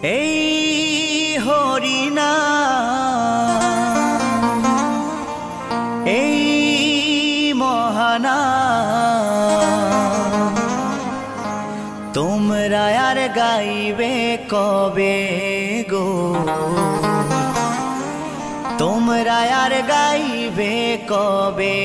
এই হরিনাম এই মহানাম তোমরা আর গাইবে কবে গো, তোমরা আর গাইবে কবে।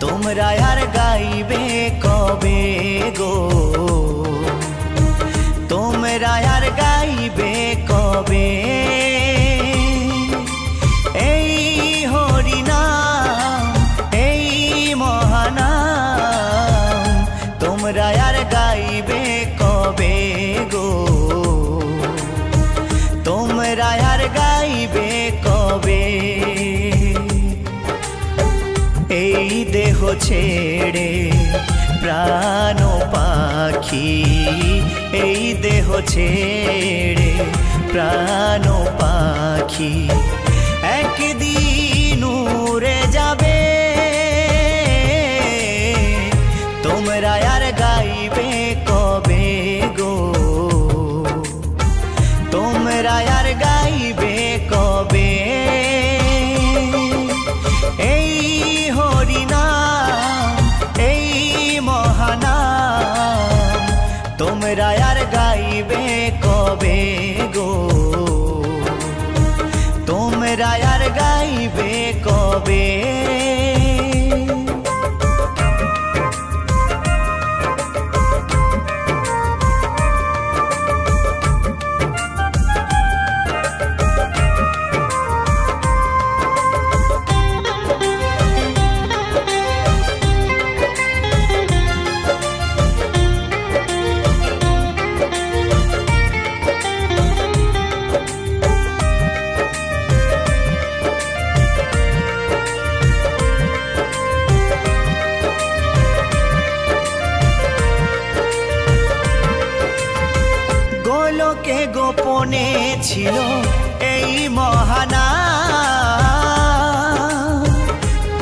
তোমরা আর গাইবে কবে গো, তোমরা আর গাইবে কবে। এই হরিনাম এই মহানাম তোমরা আর গাইবে কবে গো, তোমরা আর গাইবে কবে। এই দেহ ছেড়ে প্রাণ পাখি, এই দেহ ছেড়ে প্রাণ পাখি একদিন উড়ে যাবে। তোমরা আর গাইবে কবে গো, তোমরা আর গাইবে কবে। এই হরিনাম এই মহানাম তোমরা আর গাইবে কবে গো, তোমরা আর গাইবে কবে। গোলকে গোপনে ছিল এই মহানাম,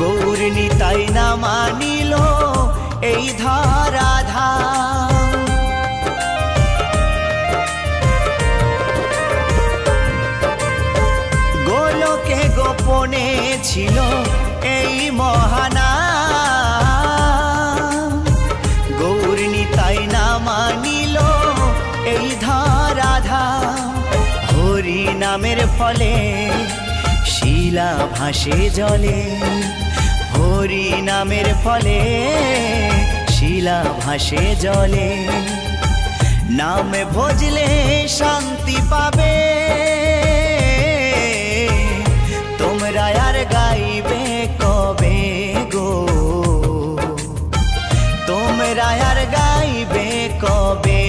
গৌর নিতাই না মানিল এই ধরাধাম। গোলকে গোপনে ছিল এই মহানাম, গৌর নিতাই না মানিল এই ধরাধাম। হরি নামের ফলে শিলা ভাসে জলে, হরি নামের ফলে শিলা ভাসে জলে। নাম ভজলে শান্তি পাবে, তোমরা আর গাইবে কবে গো, তোমরা আর গাইবে কবে।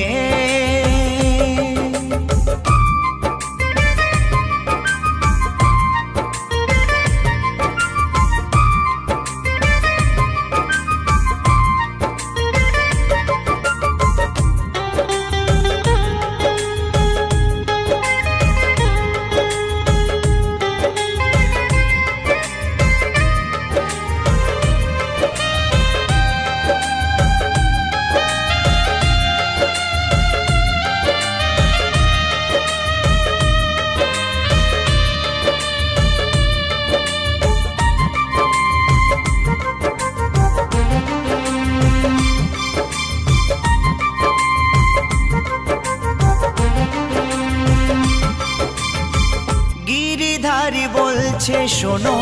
বলছে শোনো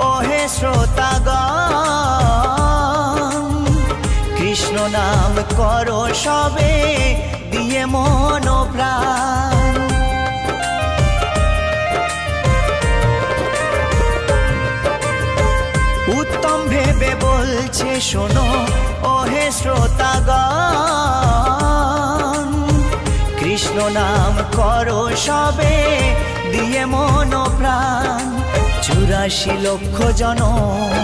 ওহে শ্রোতাগণ, কৃষ্ণ নাম করো সবে দিয়ে মন প্রাণ। উত্তম ভেবে বলছে শোনো ওহে শ্রোতাগণ, কৃষ্ণ নাম করো সবে দিয়ে মন প্রাণ। 84 লক্ষ জনম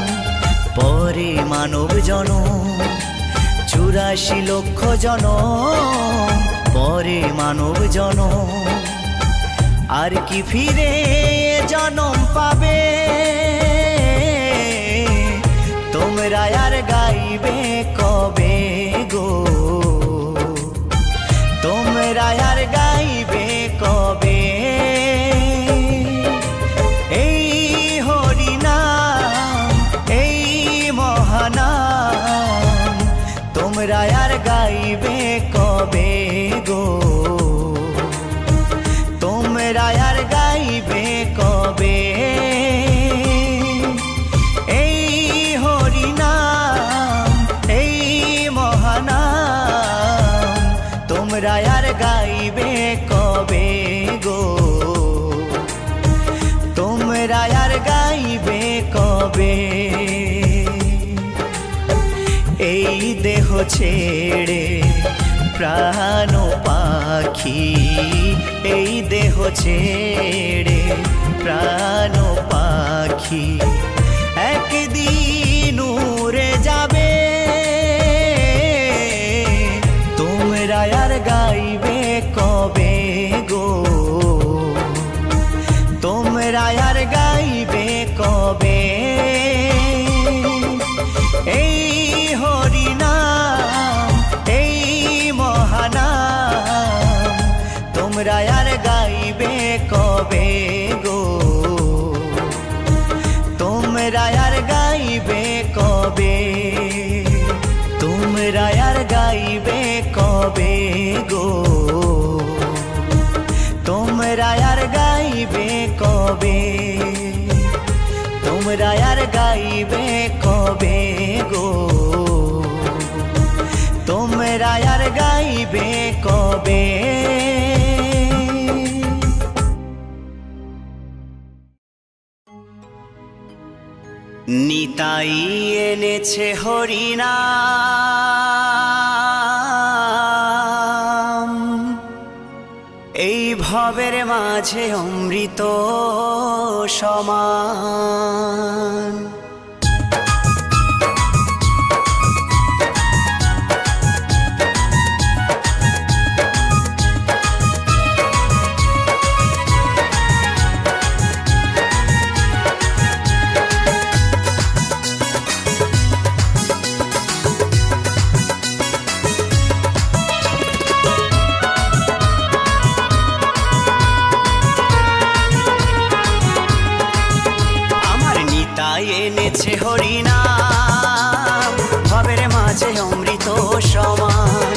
পরে মানব জনম, 84 লক্ষ জনম পরে মানব জনম। আর কি ফিরে জনম পাবে তোমরা আর গাইবে কবে গো, তোমরা আর গাইবে কবে। এই হরিনাম এই মহানাম তোমরা আর গাইবে কবে গো, তোমরা আর গাইবে কবে। এই হরিনাম এই মহানাম তোমরা আর গাইবে কবে গো, তোমরা আর গাইবে কবে। এই দেহ ছেড়ে প্রাণ পাখি, এই দেহ ছেড়ে প্রাণ পাখি একদিন উড়ে যাবে, তোমরা আর গাইবে কবে গো, তোমরা আর গাইবে কবে। এই হরিনাম এই মহানাম তোমরা আর গাইবে কবে গো, তোমরা আর গাইবে কবে, তোমরা আর গাইবে কবে গো, তোমরা আর গাইবে কবে, তোমরা আর গাইবে কবে গো, তোমরা আর গাইবে কবে। নিতাই এনেছে হরিনাম, এই ভবের মাঝে অমৃত সমান। এনেছে হরিনাম ভবের মাঝে অমৃত সমান,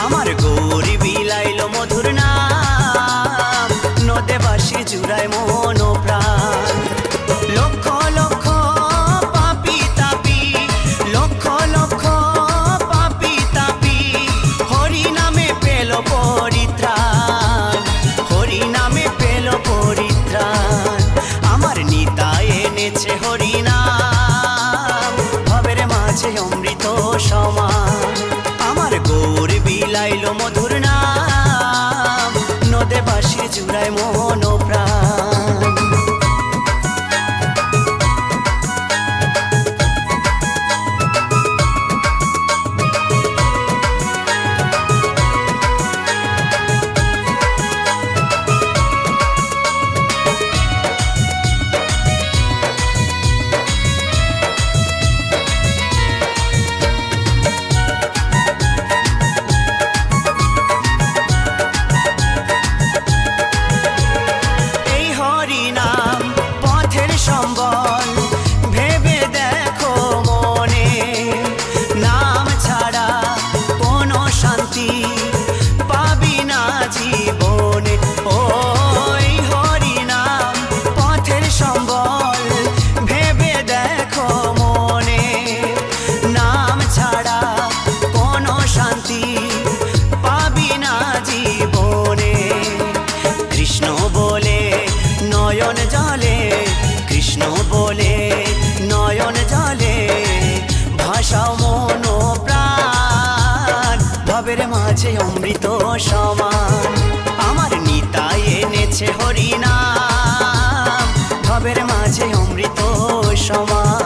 আমার গৌরী বিলাইল মধুর নাম, নদে বাসি জুড়ায় মন প্রাণ। লক্ষ লক্ষ পাপি তাপি, লক্ষ লক্ষ পাপি তাপি হরিনামে পেল পরিত্রাণ, হরিনামে পেল পরিত্রাণ। আমার নিতাই এনেছে হরিনাম ভবের মাঝে অমৃত সমান, আমার গৌর বিলাইল মধুর নাম, নদে বাসি জুড়ায় মন প্রাণ। জীবনে ওই হরিনাম পথের সম্বল মাঝে অমৃত সমান। আমার নিতাই এনেছে হরিনাম, ভবের মাঝে অমৃত সমান।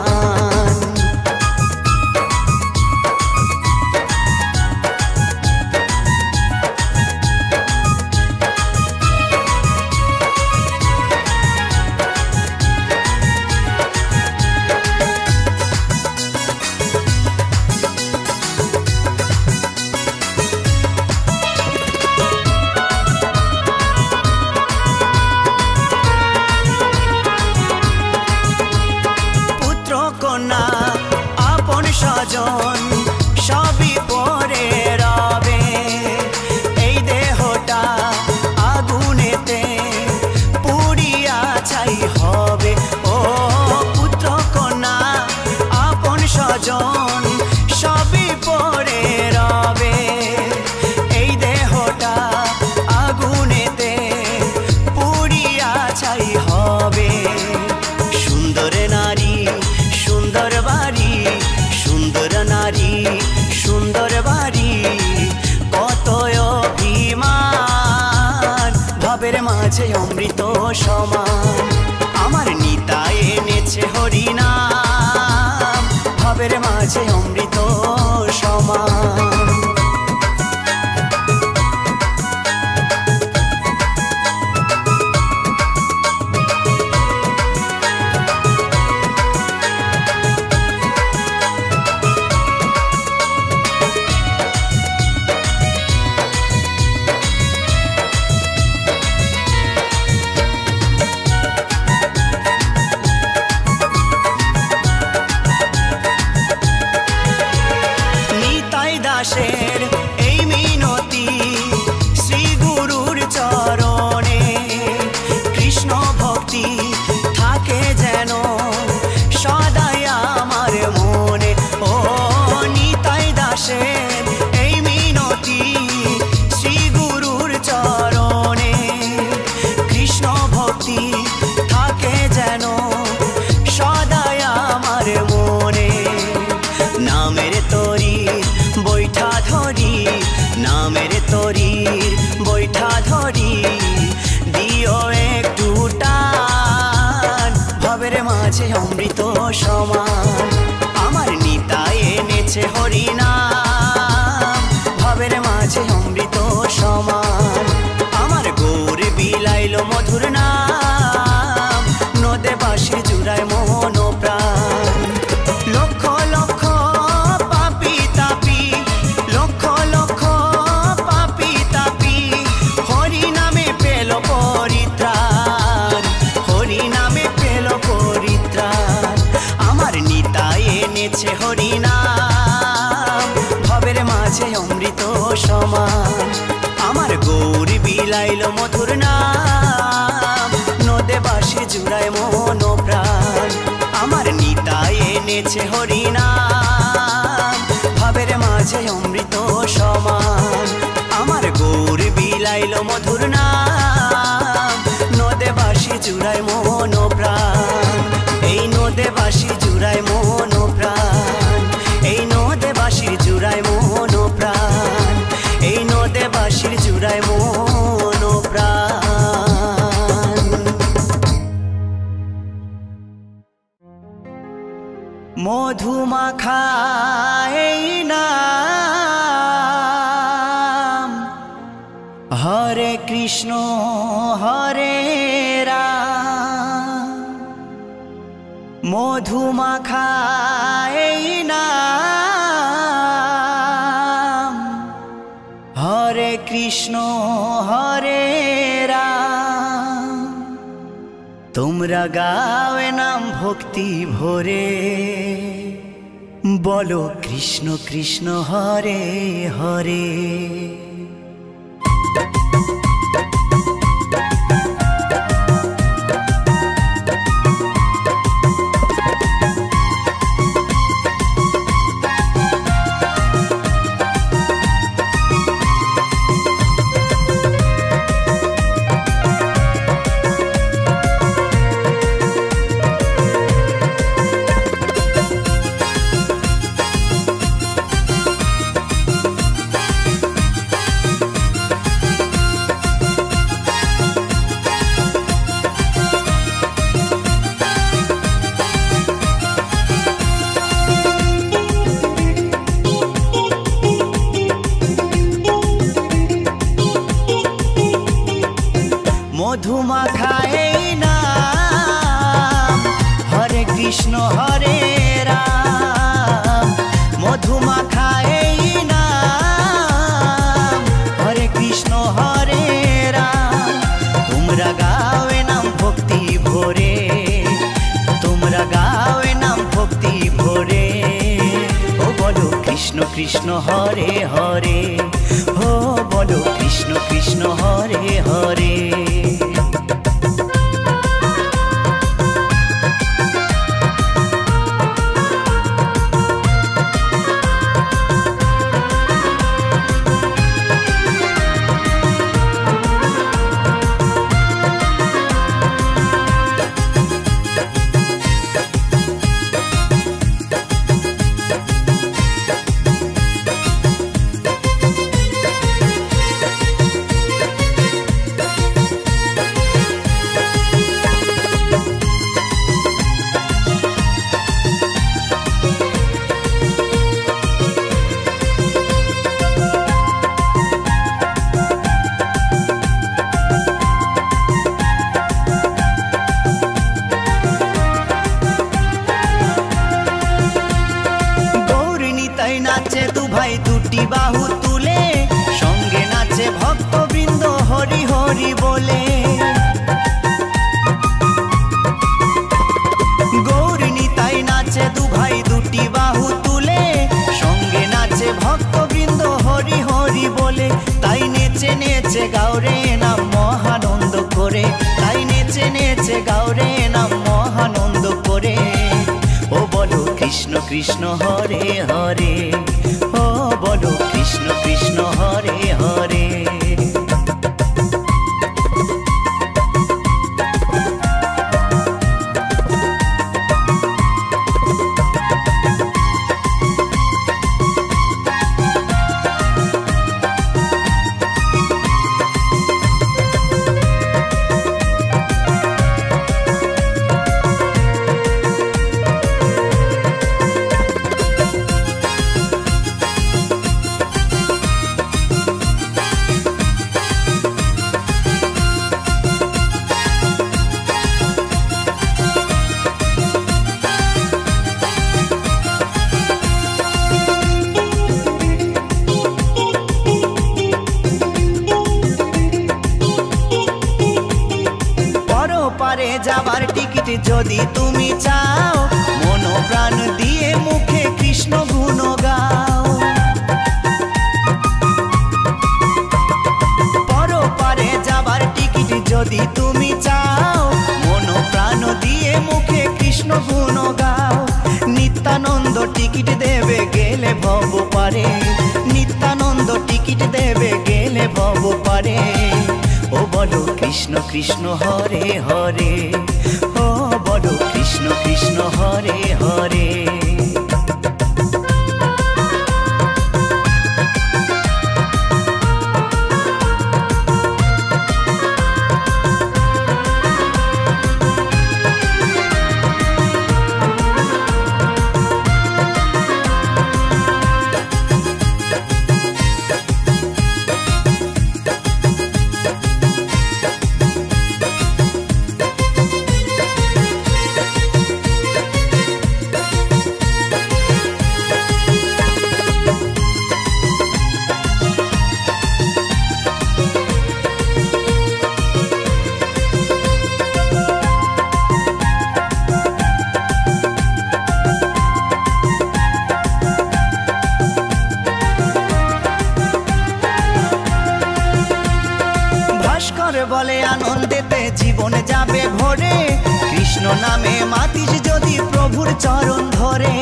আপন স্বজন সবই পরে রবে, এই দেহটা আগুনেতে পুড়িয়া ছাই হবে। ও পুত্র কন্যা আপন স্বজন সবই পরে রবে, এই দেহটা আগুনেতে পুড়িয়া ছাই হবে। সুন্দর নারী সুন্দর বাড়ি, সুন্দর নারী সুন্দর বাড়ি, কত অভিমান, ভবের মাঝে অমৃত সমান। আমার নিতাই এনেছে হরিনাম, ভবের মাঝে অমৃত সমান। দাসের এই মিনতি শ্রী গুরুর চরণে, কৃষ্ণ ভক্তি থাকে যেন সদাই আমার মনে। ও নিতাই দাসের এই মিনতি শ্রী গুরুর চরণে, কৃষ্ণ ভক্তি থাকে যেন সদাই আমার মনে। নামের তরি বৈঠা ধরি, নামের তরির বৈঠা ধরি, দিও একটু টান, ভবের মাঝে অমৃত সমান। আমার নিতাই এনেছে হরিনাম, ভবের মাঝে অমৃত সমান। আমার গৌর বিলাইল মধুর নাম, নদে বাঁশি জুড়ায় মোহন প্রাণ। লক্ষ লক্ষ পাপি তাপি, লক্ষ লক্ষ পাপি তাপি, হরি নামে পেল পরিত্রাণ, হরি নামে পেল পরিত্রাণ। আমার নিতাই এনেছে হরিনাম, ভবের মাঝে অমৃত সমান। আমার গৌর বিলাইল মধুর নাম, নদে বাঁশি জুড়ায় মন প্রাণ। আমার নিতাই এনেছে হরিনাম, ভবের মাঝে অমৃত সমান। আমার গৌর বিলাইল মধুর নাম, নদে বাঁশি জুড়ায় মন প্রাণ। এই নদে বাঁশি জুড়ায় মন প্রাণ, এই নদে বাঁশির জুড়ায় মন প্রাণ, এই নদে বাঁশির জুড়ায় মন প্রাণ। মধুমাখা এই নাম, হরে কৃষ্ণ হরে রাম। মধুমাখা এই নাম, হরে কৃষ্ণ হরে রাম। তোমরা গাওয়ে নাম ভক্তি ভরে, বলো কৃষ্ণ কৃষ্ণ হরে হরে। कृष्ण हरे हरे हो बोलो कृष्ण कृष्ण हरे हरे। नाचे दु भाई दुटी बाहु तुले संगे नाचे भक्तबृंद हरि हरि बोले। गौरी निताई नाचे दु भाई दुटी बाहु तुले संगे नाचे भक्तबृंद हरि हरि बोले। ताई नेचे नेचे गाओरे नाम महानंद करे, ताई नेचे नेचे गाओरे नाम महानंद करे। ओ बोलो कृष्ण कृष्ण हरे हरे ओ बोलो कृष्ण कृष्ण हरे हरे। पारे जाबार टिकिट जदि तुमी चाओ मन प्राण दिए मुखे कृष्ण गुण गाओ। परो पारे जाबार टिकिट जदि तुमी चाओ मन प्राण दिए मुखे कृष्ण गुण गाओ। नित्यानंद टिकिट देवे गेले भव पारे, नित्यानंद टिकिट देवे गेले भव पारे। ओ बोलो कृष्ण कृष्ण हरे हरे ओ बोलो कृष्ण कृष्ण हरे हरे। बोले आनंदेते जीवन जाबे भरे कृष्ण नामे मातिस जदि प्रभुर चरण धरे।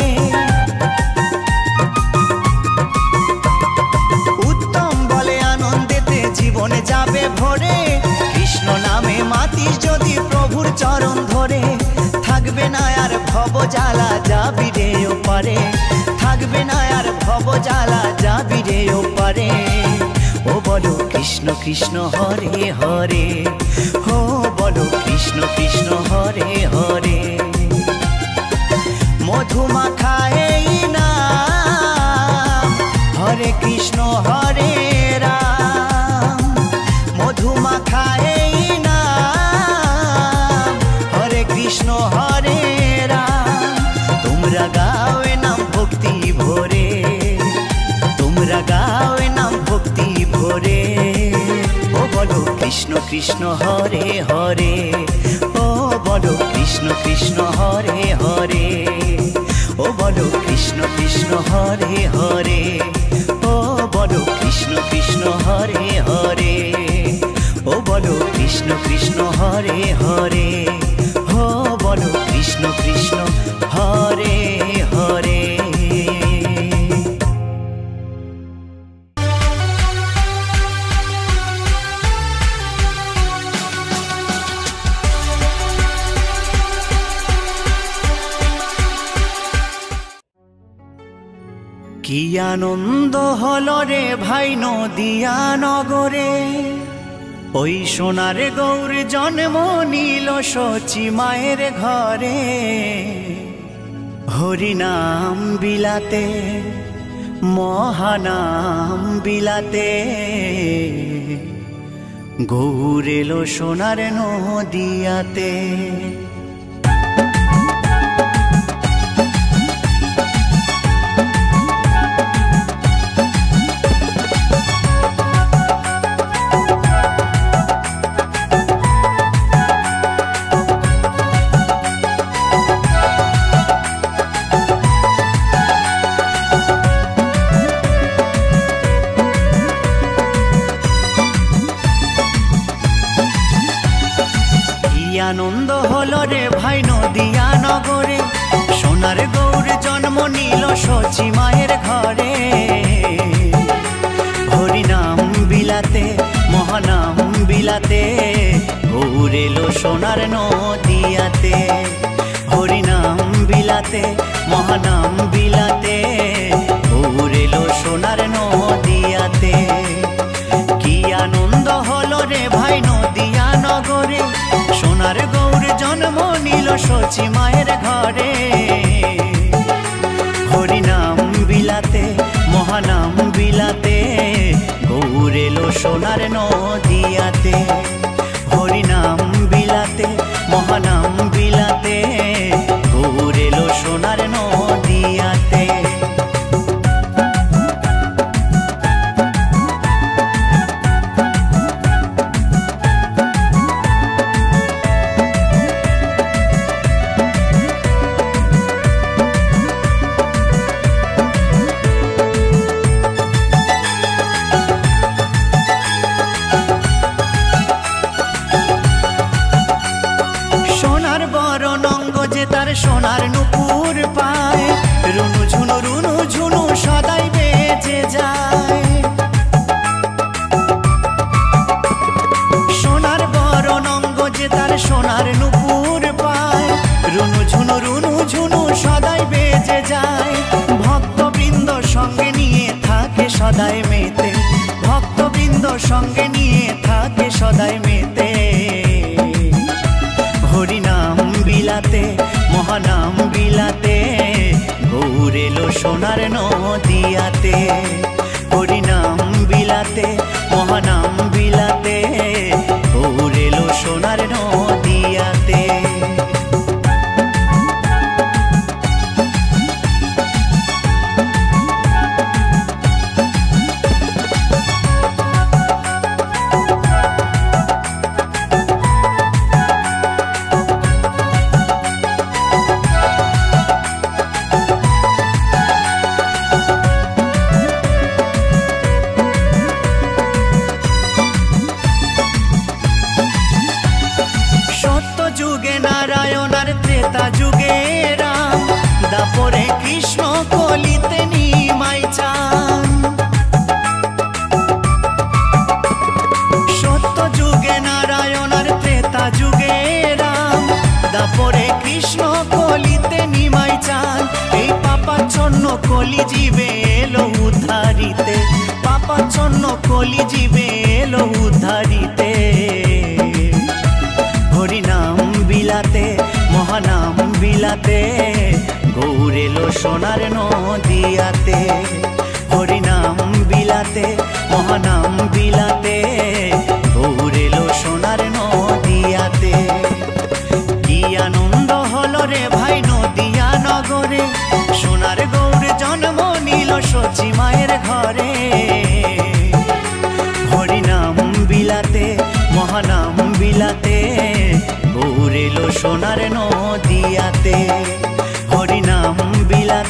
उत्तम बोले आनंदेते जीवन जाबे भरे कृष्ण नामे मातिस जदि प्रभुर चरण धरे। थाकबे ना आर भव जाला जाबि रे ओपारे, थाकबे ना आर भव जाला जाबि रे ओपारे। ओ बोलो कृष्ण कृष्ण हरे हरे हो बोलो कृष्ण कृष्ण हरे हरे। मधुमाखा এই নাম हरे कृष्ण हरे राम। मधुमाखा এই नाम हरे कृष्ण हरे राम। तुमरा गावे नाम भक्ति भोरे, तुमरा गावे नाम भक्ति भोरे। ओ बोलो कृष्ण कृष्ण हरे हरे ओ बोलो कृष्ण कृष्ण हरे हरे ও বলো কৃষ্ণ কৃষ্ণ হরে হরে, ও বলো কৃষ্ণ কৃষ্ণ হরে হরে, ও বলো কৃষ্ণ কৃষ্ণ হরে হরে, ও বলো কৃষ্ণ কৃষ্ণ হরে হরে। কি আনন্দ হলো রে ভাই নদিয়া নগরে, ওই সোনার গৌর জন্ম নিল শচী মায়ের ঘরে। হরিনাম বিলাতে মহানাম বিলাতে, গৌর এলো সোনার নদিয়াতে। আনন্দ হলো রে ভাই নদিয়া নগরে, সোনার গৌর জন্ম নিল শচী মায়ের ঘরে। হরিনাম বিলাতে মহানাম বিলাতে, গৌর এলো সোনার নদিয়াতে। হরিনাম বিলাতে মহানাম বিলাতে, গৌর এলো সোনার নদিয়াতে। কি আনন্দ হলো রে ভাই নদিয়া নগরে, সোনার গৌর জন্ম নিল শচী মায়ের ঘরে। হরিনাম বিলাতে মহানাম বিলাতে, গৌর এলো সোনার নদিয়াতে। হরিনাম বিলাতে মহানাম বিলাতে, গৌর এলো সোনার নদিয়াতে। সোনার নুপুর পায়, রুনু ঝুনু সদাই বেজে যায়। সোনার বরণ অঙ্গ যে তার সোনার নুপুর পায়, রুনু ঝুনু সদাই বেজে যায়। ভক্তবৃন্দ সঙ্গে নিয়ে থাকে সদাই মেতে, ভক্তবৃন্দ সঙ্গে নিয়ে থাকে সদাই মেতে। হরিনাম বিলাতে মহানাম বিলাতে, গৌর এলো সোনার নদিয়াতে। হরিনাম বিলাতে মহানাম বিলাতে, গৌর এলো সোনার নদিয়াতে। যুগে রাম, দাপরে কৃষ্ণ কলিতে নিমাই চান। সত্য যুগে নারায়ণ আর ত্রেতা যুগে রাম, দাপরে কৃষ্ণ কলিতে নিমাই চান। এই পাপাচ্ছন্ন কলি জীবে এলো উদ্ধারিতে, পাপাচ্ছন্ন কলি জীবে এলো উদ্ধারিতে। হরিনাম বিলাতে মহানাম বিলাতে, গৌর এলো সোনার নদিয়াতে। হরিনাম বিলাতে মহানাম বিলাতে, গৌর এলো সোনার নদিয়াতে। কি আনন্দ হলো রে ভাই নদিয়া নগরে, সোনার গৌর জন্ম নিল শচী মায়ের ঘরে। হরিনাম বিলাতে মহানাম বিলাতে, গৌর এলো সোনার নদিয়াতে। হরিনাম বিলাতে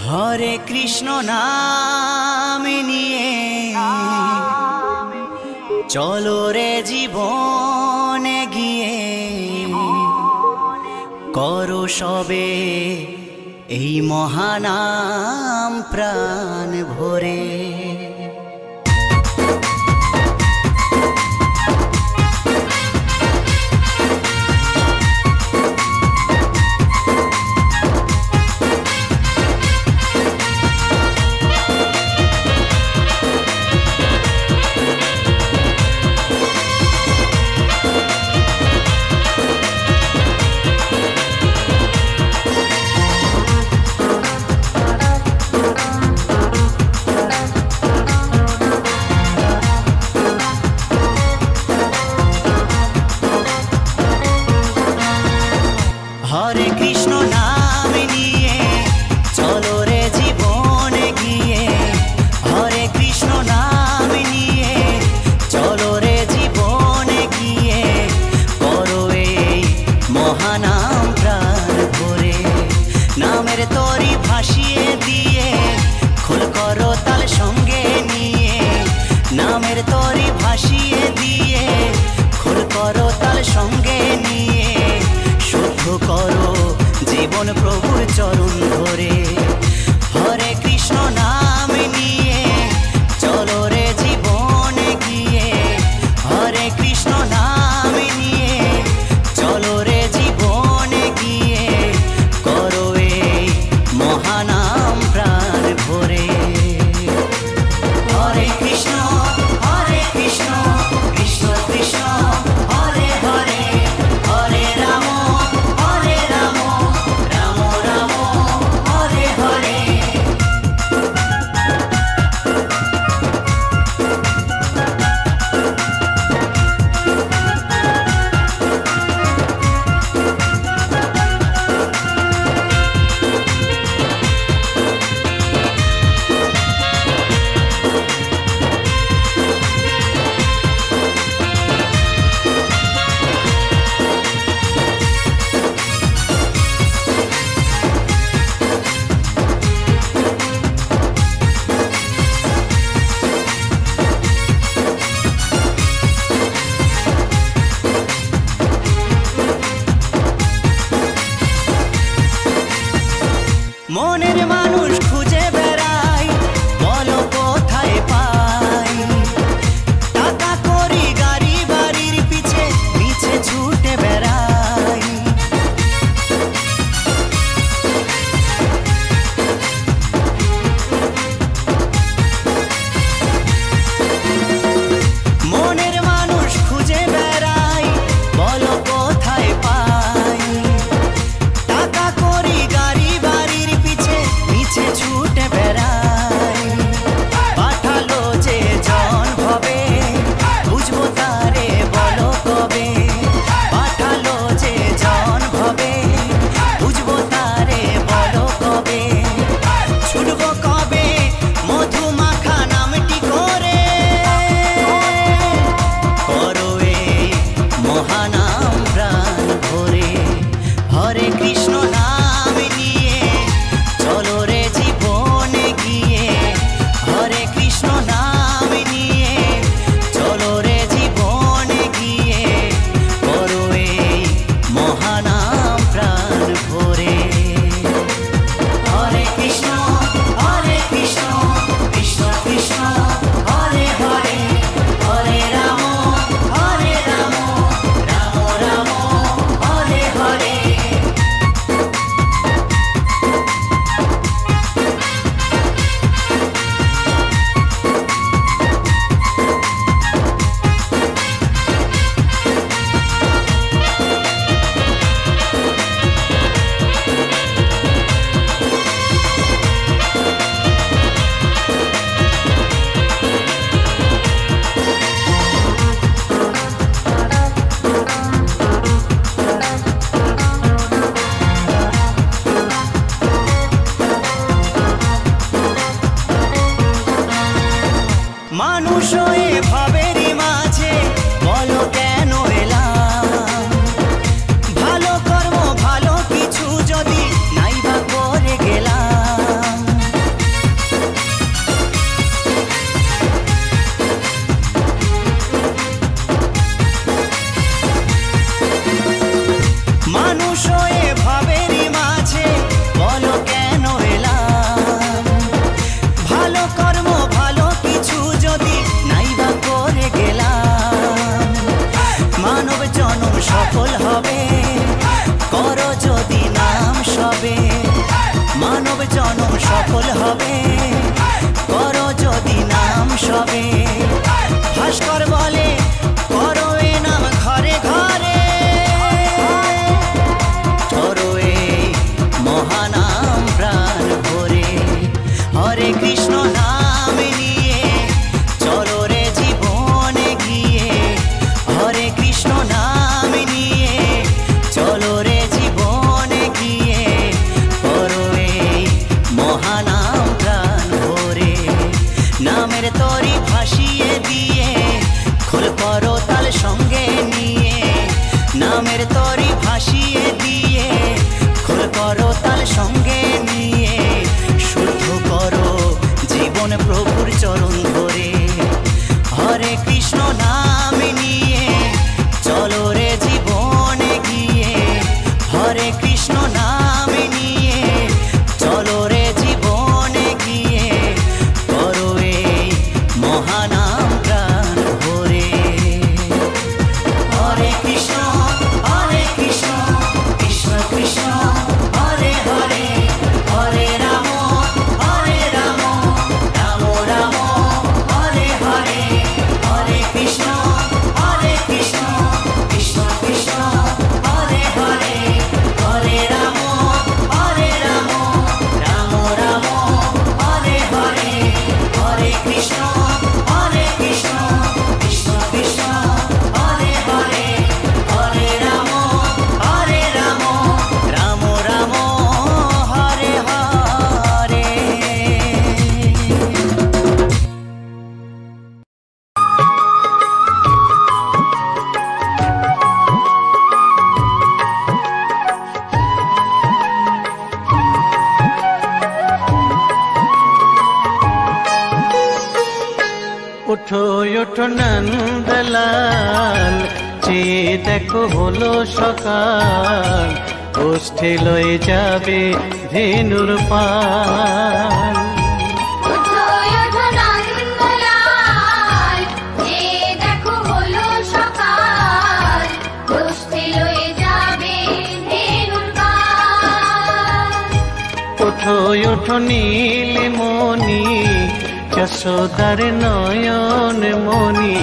হরে কৃষ্ণ নাম নিয়ে চলো রে জীবনে গিয়ে করো সবে এই মহানাম প্রাণ ভরে। হরে কৃষ্ণ নাম নিয়ে চলো রে জীবনে গিয়ে, হরে কৃষ্ণ নাম নিয়ে চলো রে জীবনে গিয়ে করো এই মহানাম প্রাণ ভরে। নামের তরি ভাসিয়ে দিয়ে খোল করো তাল সঙ্গে নিয়ে, নামের তরি ভাসিয়ে দিয়ে খোল করো তাল সঙ্গে নিয়ে শুদ্ধ করো জীবন প্রভুর চরণ ধরে। হরে কৃষ্ণ নাম নিয়ে চলো রে জীবনে গিয়ে, হরে কৃষ্ণ নাম নিয়ে চলো রে জীবনে গিয়ে করো এই মহানাম প্রাণ ভরে। হরে কৃষ্ণ কৃষ্ণ কৃষ্ণ হরে হরে, হরে রাম রাম রাম হরে হরে। মনের মানুষ খুঁজে বেড়াই, বলো কোথায় পাই, টাকা করি গাড়ি বাড়ির পিছে পিছে ছুটে বেড়াই। মনের মানুষ খুঁজে বেড়াই, বলো কোথায় পাই, টাকা করি গাড়ি বাড়ির পিছে পিছে ছুটে বেড়াই। পাঠালো যে জন ভবে বুঝবো তারে বলো কবে, পাঠালো যে জন ভবে বুঝবো তারে বলো কবে, ছুটবো কবে মধু মাখা নামটি করে করো এই মহানাম প্রাণ ভরে। হরে কৃষ্ণ নাম নিয়ে চলো রে জীবনে গিয়ে, হরে কৃষ্ণ নাম নিয়ে চলো রে জীবনে গিয়ে করো এই মহানাম প্রাণ ভরে। হরে কৃষ্ণ কৃষ্ণ কৃষ্ণ হরে হরে, হরে রাম রাম রাম হরে হরে। মানুষ হয়ে ভাবেরই মাঝে বলো কেন এলাম, ভালো কর্ম ভালো কিছু যদি নাই বা করে গেলাম। হবে, মানব জনম সফল হবে, করো যদি নাম সবে। ভাস্কর বলে করো এ নাম ঘরে ঘরে, করো এই মহানাম প্রাণ ভরে। হরে কৃষ্ণ নাম নিয়ে চলো রে জীবনে গিয়ে, হরে কৃষ্ণ নাম নিয়ে চলো রে জীবনে গিয়ে, করো এই মহানাম প্রাণ ভরে। নামের তরি ভাসিয়ে দিয়ে খোল করো তাল সঙ্গে নিয়ে, নামের তরি ভাসিয়ে দিয়ে খোল করো তাল সঙ্গে নিয়ে, শুদ্ধ করো জীবন প্রভুর চরণ ধরে। হরে কৃষ্ণ নাম নিয়ে চলো রে জীবনে গিয়ে, হরে কৃষ্ণ নাম নিয়ে চলো রে জীবনে গিয়ে, করো এই মহানাম প্রাণ ভরে। হরে কৃষ্ণ কৃষ্ণ কৃষ্ণ হরে হরে, হরে রাম রাম রাম হরে হরে, হরে কৃষ্ণ কৃষ্ণ কৃষ্ণ হরে হরে, হরে রাম রাম রাম হরে হরে, হরে কৃষ্ণ কৃষ্ণ কৃষ্ণ হরে হরে, হরে রাম রাম রাম হরে হরে। ওঠো ওঠো নন্দলাল, চেয়ে দেখো হলো সকাল, গোষ্ঠী লয়ে যাবে ধেনুর পাল। ওঠো ওঠো নন্দলাল, যে দেখো হলো সকাল, গোষ্ঠী লয়ে যাবে ধেনুর পাল। ওঠো ওঠো নীলমণি, যশোদার নয়ন মণি,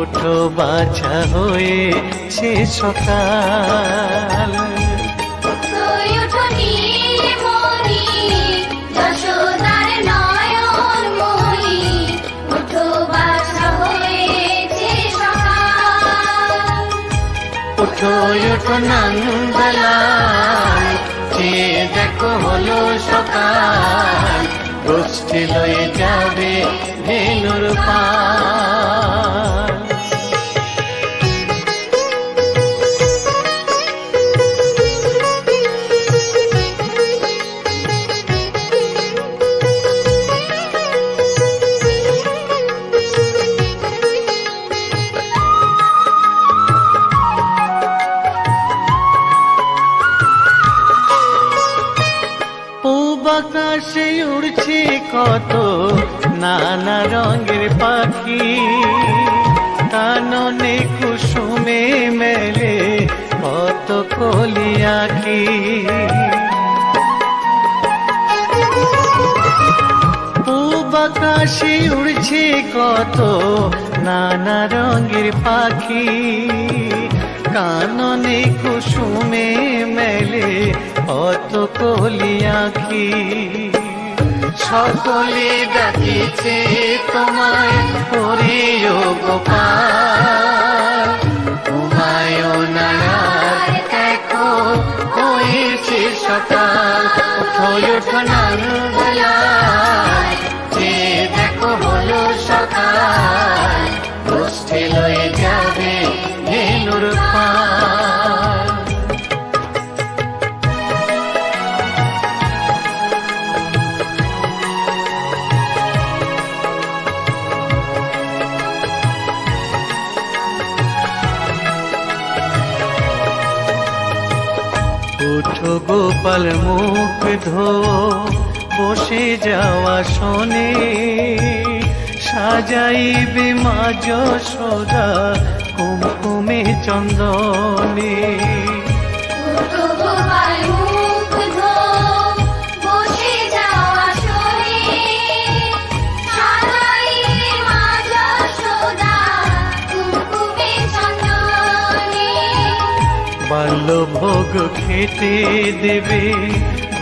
ওঠো বাছা হয়েছে সকাল। ওঠো ওঠো নীলমণি, যশোদার নয়ন মণি, ওঠো বাছা হয়েছে সকাল। ওঠো ওঠো নন্দলাল, চেয়ে দেখো হলো সকাল, গোষ্ঠী লয়ে যাবে ধেনুর পাল। আকাশে উড়ছে কত নানা রঙের পাখি, কাননে কুসুমে মেলে কত কলি আঁখি। পূব আকাশে উড়ছে কত নানা রঙের পাখি, কাননে কুসুমে মেলে কত কলি আঁখি। সকলে ডাকিছে তোমায় হরিও গোপাল, তোমায় নারায় দেখো হয়েছে সকাল। ওঠো ওঠো নন্দলাল, যে দেখো হলো সকাল, গোষ্ঠী লয়ে যাবে ধেনুর পাল। ওঠো গোপাল মুখ ধো, বসে যাওয়া শোনে, সাজাইবে মা যশোদা কুমকুমে চন্দনে। ওঠো গোপাল মুখ ধো, বাল্যভোগ খেতে দেবে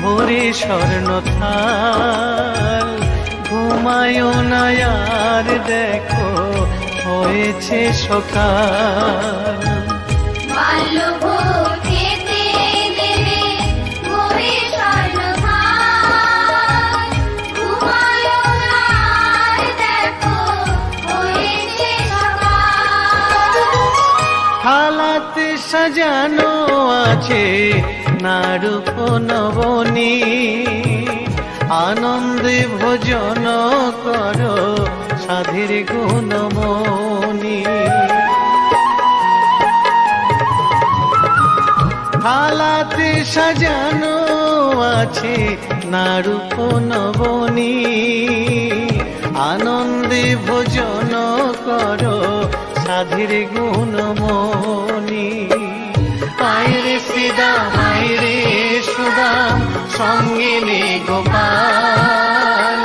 ভোরে স্বর্ণ থাল। ঘুমায় না আর দেখো হয়েছে সকাল। বাল্যভোগ খেতে দেবে ভোরে স্বর্ণ থাল। ঘুমায় না আর দেখো হয়েছে সকাল। থালাতে সাজানো আছে নারূপ নবনী, আনন্দে ভোজন করো সাধের গুণমণি। থালাতে সাজানো আছে নারূপ নবনী, আনন্দে ভোজন করো সাধের গুণমণি। আয়রে শ্রীদাম আয়রে সুদাম সঙ্গে নে গোপাল।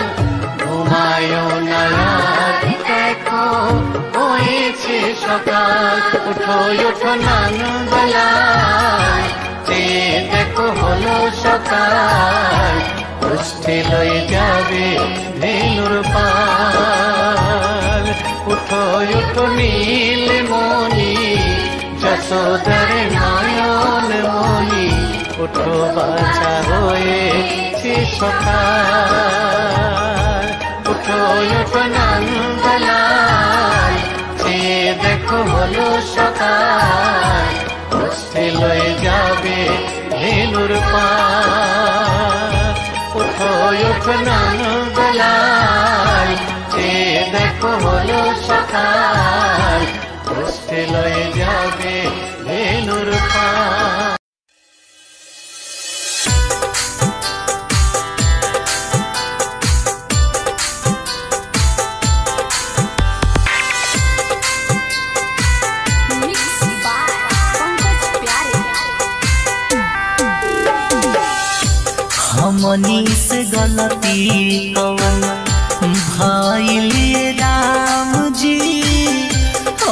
ঘুমায় না আর দেখো হয়েছে সকাল। উঠো উঠো নানবেলায় চেয়ে দেখো হলো সকাল। উষ্ঠে লয়ে যাবে ধেনুর পাল। উঠো উঠো নীলমণি যশোদার নয়ন মণি। উঠো বাছা হয়েছে সকাল। উঠো উঠো নন্দলাল চেয়ে দেখো হলো সকাল। উষ্ঠে লয়ে যাবে ধেনুর পাল। উঠো উঠো নন্দলাল চেয়ে দেখো হলো সকাল। উষ্ঠে লয়ে যাবে ধেনুর পাল। हमनी से गलती कवन भइले राम जी।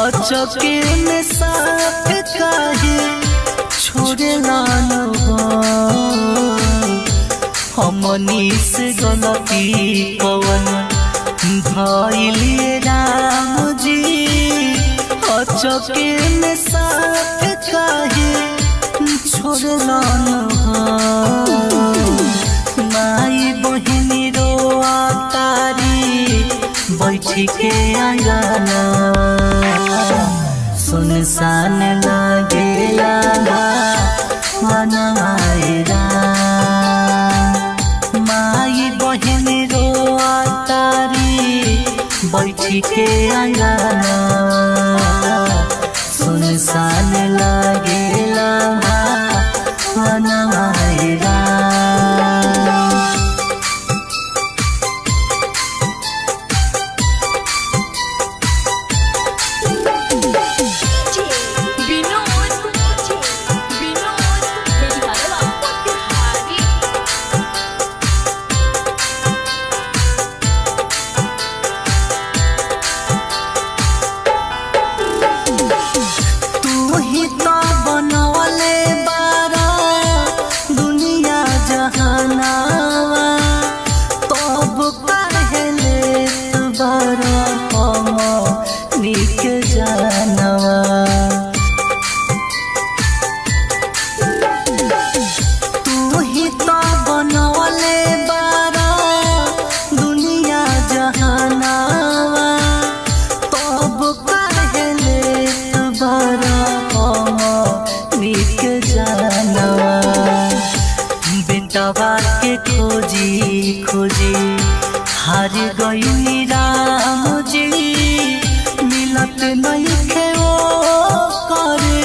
अचके में साथ काहे छोड़ला हमनी से गलती कवन भइले राम जी। अचके में साथ काहे छोड़ला माई बहिनी रोआ तारी बैठी के आंगना। सुनसान लागेला वनवायरा। माई बहिनी रोआ तारी बैठी के आंगना। सुनसान लागेला वनवायरा। हार गई राम जी मिलत नहीं खे वो करे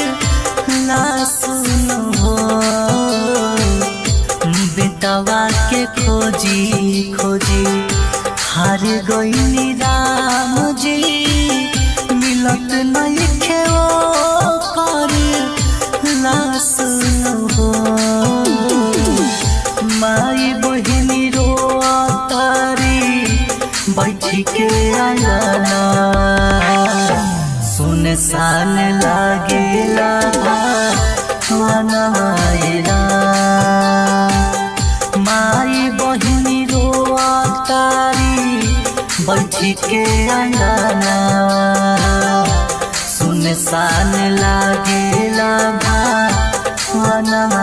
ला सुनो बेटवा के खोजी खोजी हार गई राम जी मिलत नहीं खे वो करे ला सुनो माई बहिनी रोआ तारी बैठी के आंगना सुनसान लागेला वन बैठी के अंगना सुनसान लागेला भावनवा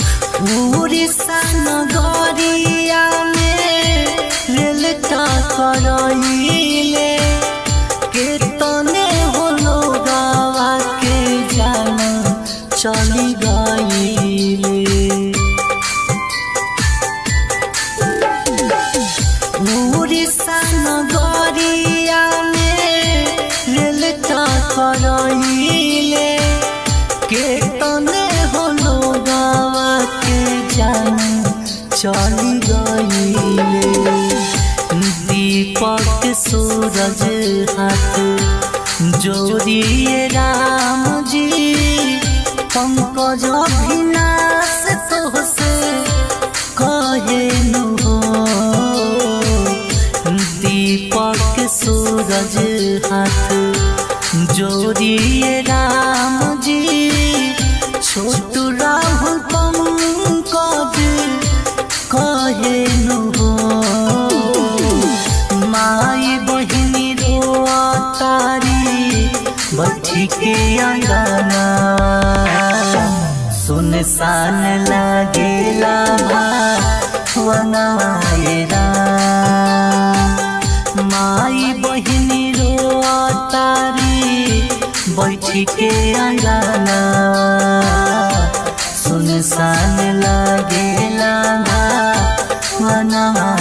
उड़ीसा नगरिया में रेल टकराइले केतने होलो गावा के जान चली गईले उड़ीसा नगरिया में रेल टकराइले केतने होलो गावा के जान चली गईले दीपक सूरज हाथ जोड़िए राम जी पंकज अभिनाश तोहसे कहेनु हो दीपक सूरज हाथ जोड़िए राम जी छोटू राहुल पंकज कहेनु हो माई बहिनी रोआ तारी बैठी के अंगना सुनसान लागेला भावनवा माई बहिनी रोआ तारी बैठी के अंगना सुनसान लागेला भावनवा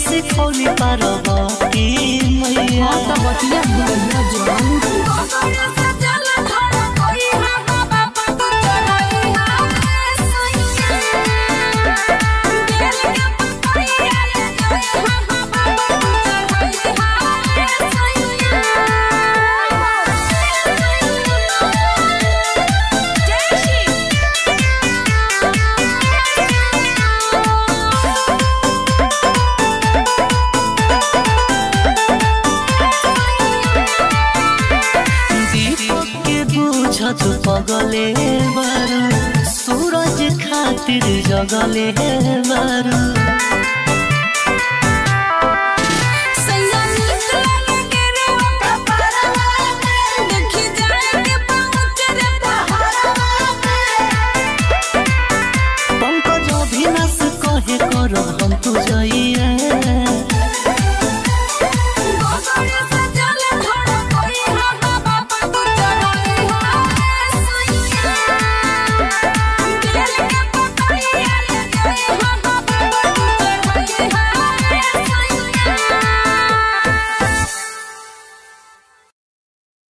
से खोली पार्वती मैया बतिया तू पगले बारू सूरज खातिर जगले बारू